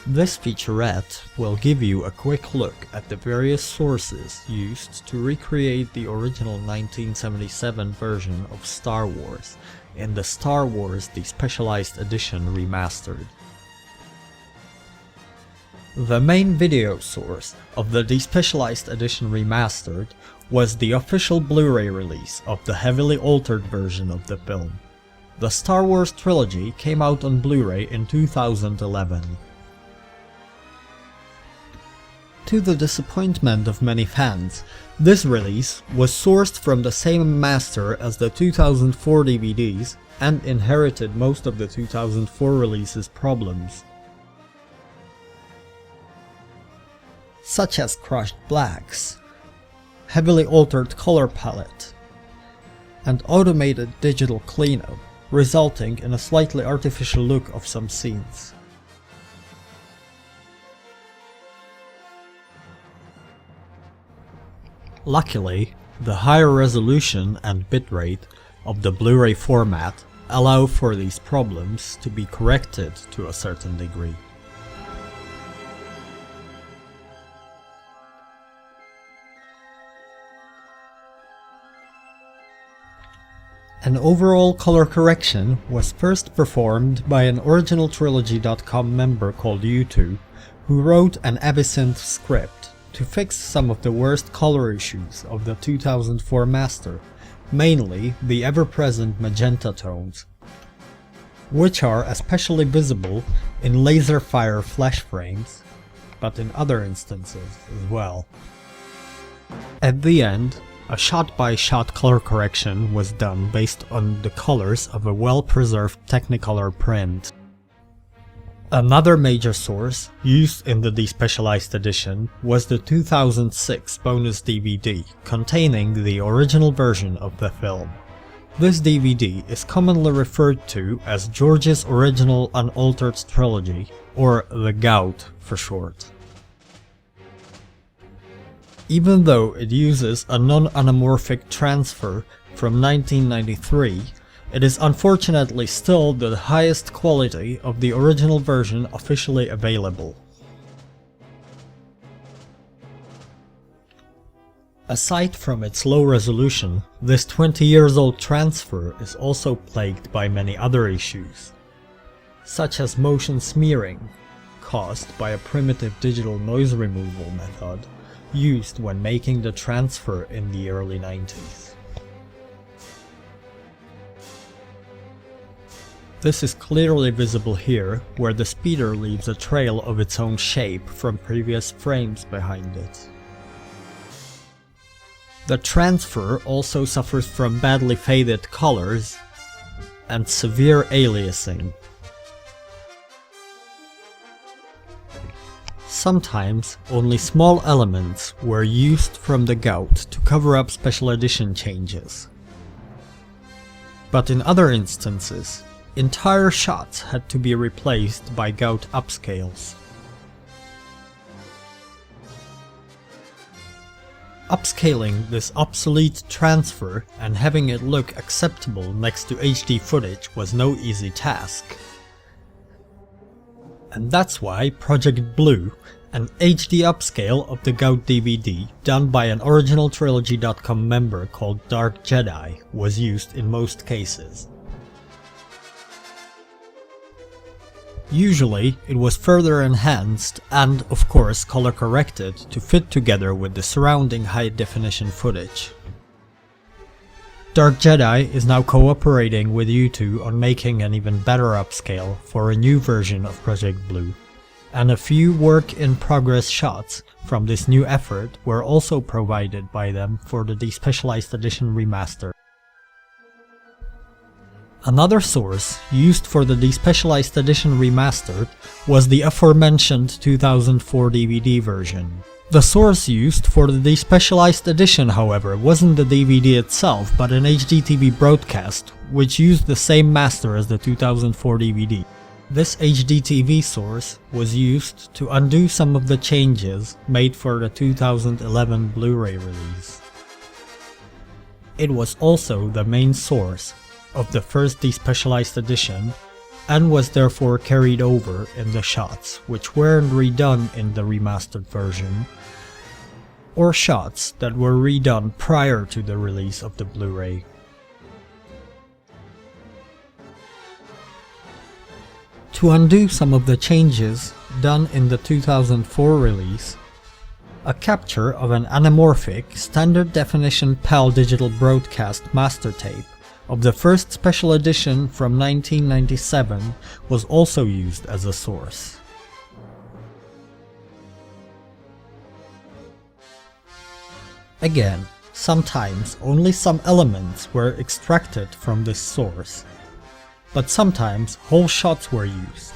This featurette will give you a quick look at the various sources used to recreate the original 1977 version of Star Wars in the Star Wars Despecialized Edition Remastered. The main video source of the Despecialized Edition Remastered was the official Blu-ray release of the heavily altered version of the film. The Star Wars trilogy came out on Blu-ray in 2011. To the disappointment of many fans, this release was sourced from the same master as the 2004 DVDs and inherited most of the 2004 release's problems, such as crushed blacks, heavily altered color palette, and automated digital cleanup, resulting in a slightly artificial look of some scenes. Luckily, the higher resolution and bitrate of the Blu-ray format allow for these problems to be corrected to a certain degree. An overall color correction was first performed by an OriginalTrilogy.com member called U2, who wrote an Absinthe script to fix some of the worst color issues of the 2004 master, mainly the ever-present magenta tones, which are especially visible in laser-fire flash frames, but in other instances as well. At the end, a shot-by-shot color correction was done based on the colors of a well-preserved Technicolor print. Another major source used in the Despecialized Edition was the 2006 bonus DVD containing the original version of the film. This DVD is commonly referred to as George's Original Unaltered Trilogy, or the GOUT for short. Even though it uses a non-anamorphic transfer from 1993, it is unfortunately still the highest quality of the original version officially available. Aside from its low resolution, this 20 years old transfer is also plagued by many other issues, such as motion smearing, caused by a primitive digital noise removal method used when making the transfer in the early 90s. This is clearly visible here, where the speeder leaves a trail of its own shape from previous frames behind it. The transfer also suffers from badly faded colors and severe aliasing. Sometimes only small elements were used from the GOUT to cover up special edition changes. But in other instances, entire shots had to be replaced by GOUT upscales. Upscaling this obsolete transfer and having it look acceptable next to HD footage was no easy task. And that's why Project Blue, an HD upscale of the GOUT DVD done by an OriginalTrilogy.com member called Dark Jedi, was used in most cases. Usually, it was further enhanced and, of course, color corrected to fit together with the surrounding high-definition footage. Dark Jedi is now cooperating with U2 on making an even better upscale for a new version of Project Blue, and a few work-in-progress shots from this new effort were also provided by them for the Despecialized Edition Remaster. Another source used for the Despecialized Edition Remastered was the aforementioned 2004 DVD version. The source used for the Despecialized Edition, however, wasn't the DVD itself, but an HDTV broadcast, which used the same master as the 2004 DVD. This HDTV source was used to undo some of the changes made for the 2011 Blu-ray release. It was also the main source of the first Despecialized Edition and was therefore carried over in the shots which weren't redone in the remastered version, or shots that were redone prior to the release of the Blu-ray. To undo some of the changes done in the 2004 release, a capture of an anamorphic standard definition PAL digital broadcast master tape of the first special edition from 1997 was also used as a source. Again, sometimes only some elements were extracted from this source, but sometimes whole shots were used.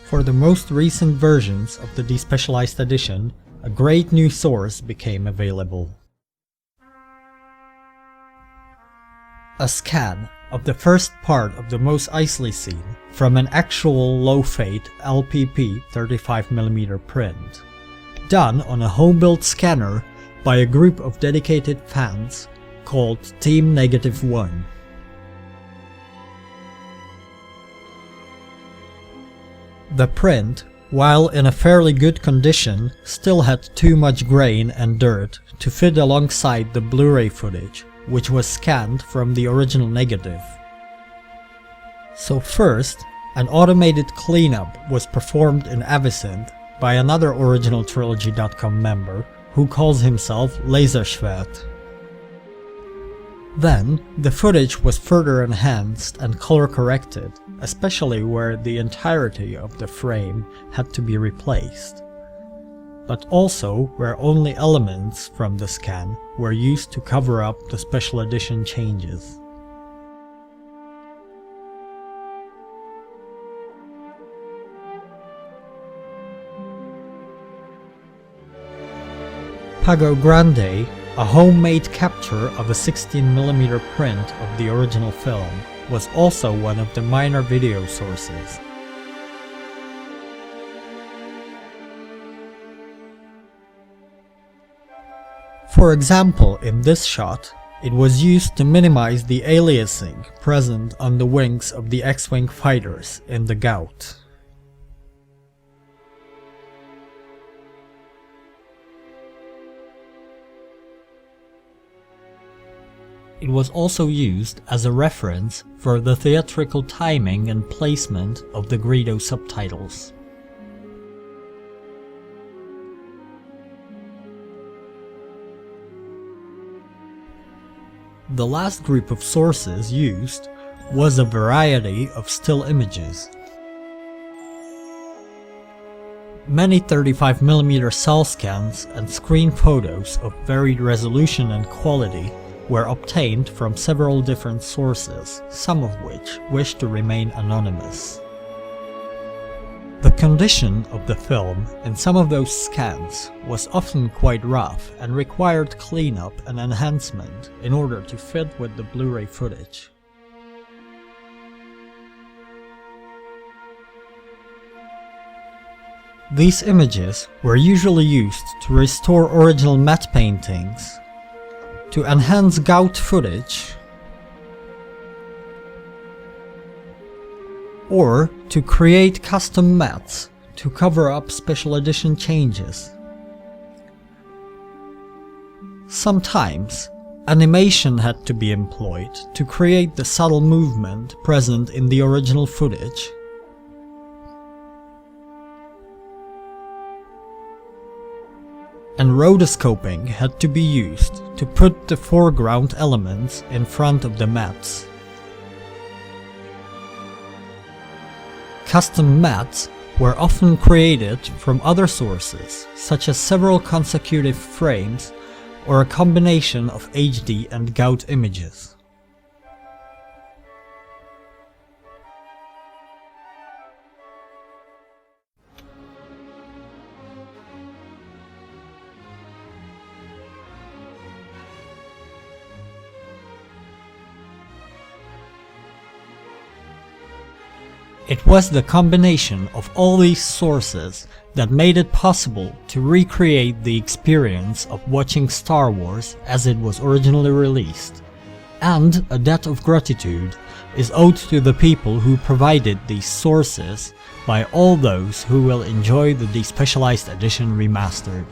For the most recent versions of the Despecialized Edition, a great new source became available. A scan of the first part of the Mos Eisley scene from an actual low-fade LPP 35mm print, done on a home-built scanner by a group of dedicated fans called Team -1. The print, while in a fairly good condition, still had too much grain and dirt to fit alongside the Blu-ray footage, which was scanned from the original negative. So first, an automated cleanup was performed in Avisynth by another OriginalTrilogy.com member who calls himself Laserschwert. Then, the footage was further enhanced and color corrected, especially where the entirety of the frame had to be replaced, but also where only elements from the scan were used to cover up the special edition changes. Pago Grande, a homemade capture of a 16mm print of the original film, was also one of the minor video sources. For example, in this shot, it was used to minimize the aliasing present on the wings of the X-Wing fighters in the Gout. It was also used as a reference for the theatrical timing and placement of the Greedo subtitles. The last group of sources used was a variety of still images. Many 35mm cell scans and screen photos of varied resolution and quality were obtained from several different sources, some of which wished to remain anonymous. The condition of the film in some of those scans was often quite rough and required cleanup and enhancement in order to fit with the Blu-ray footage. These images were usually used to restore original matte paintings, to enhance Gout footage, or to create custom mattes to cover up special edition changes. Sometimes, animation had to be employed to create the subtle movement present in the original footage. And rotoscoping had to be used to put the foreground elements in front of the mattes. Custom mattes were often created from other sources, such as several consecutive frames or a combination of HD and Gout images. It was the combination of all these sources that made it possible to recreate the experience of watching Star Wars as it was originally released, And a debt of gratitude is owed to the people who provided these sources by all those who will enjoy the Despecialized Edition Remastered.